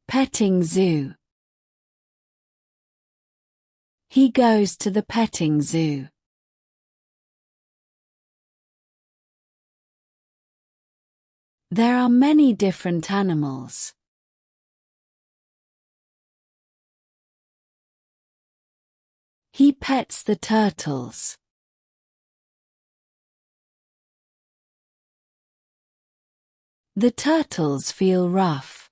Petting zoo. He goes to the petting zoo. There are many different animals. He pets the turtles. The turtles feel rough.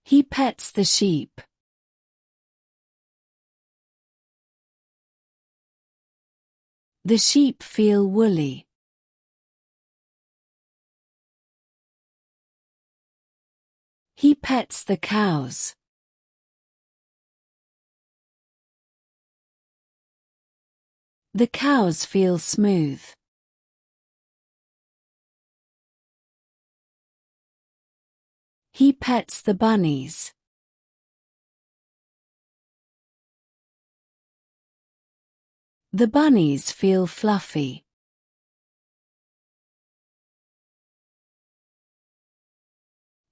He pets the sheep. The sheep feel woolly. He pets the cows. The cows feel smooth. He pets the bunnies. The bunnies feel fluffy.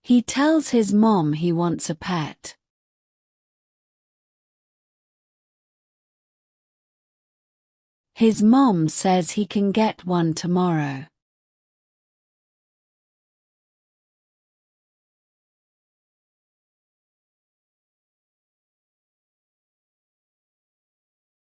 He tells his mom he wants a pet. His mom says he can get one tomorrow.